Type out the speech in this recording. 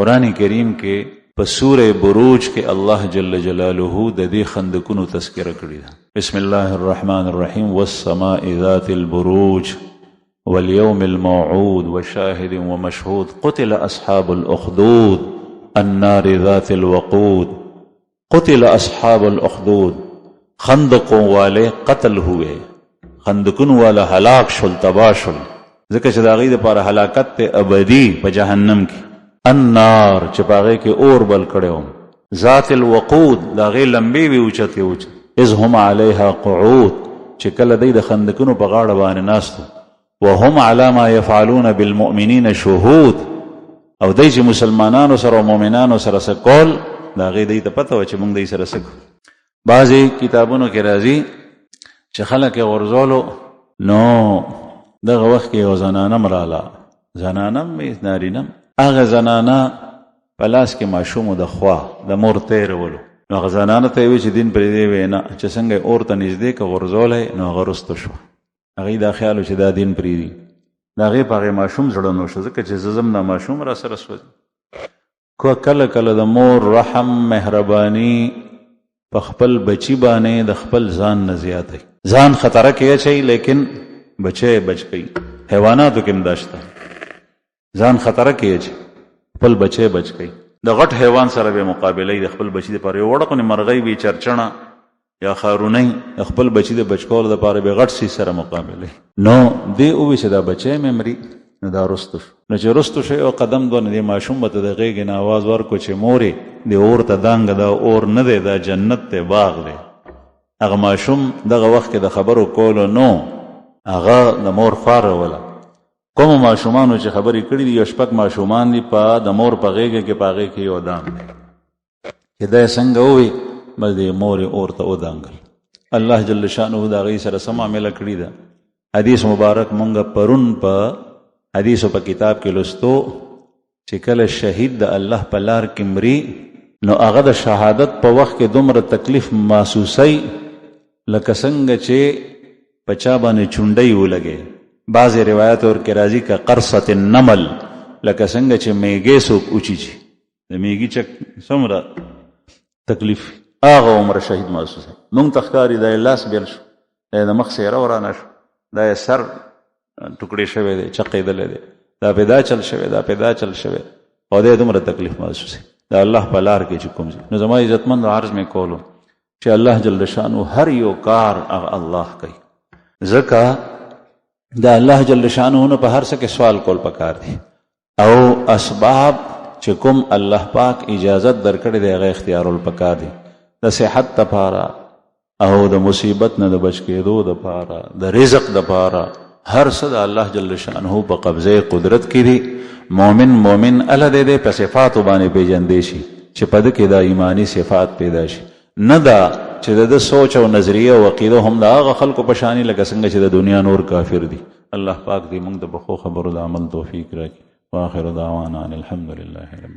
قرآن کریم کې په سورہ بروج کې الله جل جلاله د دې خندقونو تذکرہ کړی ده. بسم الله الرحمن الرحیم والسماء ذات البروج واليوم الموعود وشاهد ومشهود قتل اصحاب الاخدود النار ذات الوقود. قتل اصحاب الاخدود، خندقوں والے قتل ہوئے، خندقون والا ہلاک شل تباہ شل، ذکر چې دا غي د پاره هلاکت ته ابدی په جهنم کې. النار چې پاغه کې اور بل کړو، ذات الوقود دا غي لمبي وی اوچته اوچ، اذ هم علیها قعود چې کله د خندقونو په غاړه باندې ناستو، وهم علی ما يفعلون بالمؤمنین شهود، او دای چې مسلمانانو سره او مؤمنانو سره سکول دا غي دې ته پته و چې موږ دې سره سکو. بعضی کتابونو کې راځي چې خلک ورزولو نو دغه وخت کې یو زنانه مراله، زنانه مې نارینم، هغه زنانه په لاس کې ماشوم د خوا د مور تیر ولو، نو هغه زنانه ته وی چې دین پرې دی وینا چې څنګه اور ته نږدې که ورزولې نو هغه رستو شو. هغه دا خیال چې دا دین پرې دی، دا غي په ماشوم زړه نو شو ځکه چې زم نه ماشوم را سره سوځي. کو کله کله د مور رحم مهرباني په خپل بچی باندې د خپل ځان نه زیاتې، ځان خطر کې شي لیکن بچي بچ کی. حیواناتو کې مداشته ځان خطر کې شي خپل بچي بچ کی. د غټ حیوان سره به مقابله د خپل بچی لپاره یو وړکه مرغۍ وی چرچنه یا خارونی خپل بچی د بچکول لپاره به غټ سي سره مقابله. نو دی او چې دا بچي ممري نو دا رستو نو چې رستو شي او قدم دونه دی ماشوم به د غېږ نه आवाज ورکو چې موري دی اور ته دانګ دا اور نه دی دا جنت ته باغ دی. هغه ماشوم دغه وخت کې د خبرو کولو نو هغه د مور خار ولا کوم ماشومانو چې خبرې کړې دي یو شپک ماشومان دي په د مور په غېږ کې پاغې کې یو دام دی چې دا څنګه وي بس دی مور اور ته ودانګل. الله جل شانه دا غي سره سم عمل کړی دا. حدیث مبارک مونږ پرون په حدیثو په کتاب کې لستو چې کله شهید د الله په لار کې مري نو هغه د شهادت په وخت کې دومره تکلیف محسوسي لکه څنګه چې پچا باندې چونډي ولګي. بعض روایت اور کې راځي ک قرصه النمل، لکه څنګه چې میګې سوک اوچی چی د میګي چک سمره تکلیف هغه عمر شهید محسوسه. مونږ تخکاری د لاس بیل شو د مخ سره ورانه شو دا سر ټوکړې شوی دی چقېدل دی دا پیدا چل شوی دا پیدا چل شوی او د دومره تکلیف محسوسه دا الله په لار کې چې کوم نو زما عزتمند عرض مې کولو چې الله جل شانو هر یو کار الله کوي. ځکه دا الله جل شانو نه په هر څه کې سوال کول پکار دي او اسباب چې کوم الله پاک اجازت درکړي دی هغه اختیارول پکار دي. د صحت لپاره او د مصیبت نه د بچ کېدو لپاره د رزق لپاره هر څه د الله جل شانه په قبضه قدرت کې دي. مومن الله دې په صفات باندې پیژندې شي چې په دې کې د ایمانی صفات پیدا شي، نه دا چې د سوچ او نظریه او عقیده هم د هغه خلکو په شانی لکه څنګه چې د دنیا نور کافر دي. الله پاک دې موږ د بخو خبرو د عمل توفیق راکړي. واخر دعوانا الحمد لله.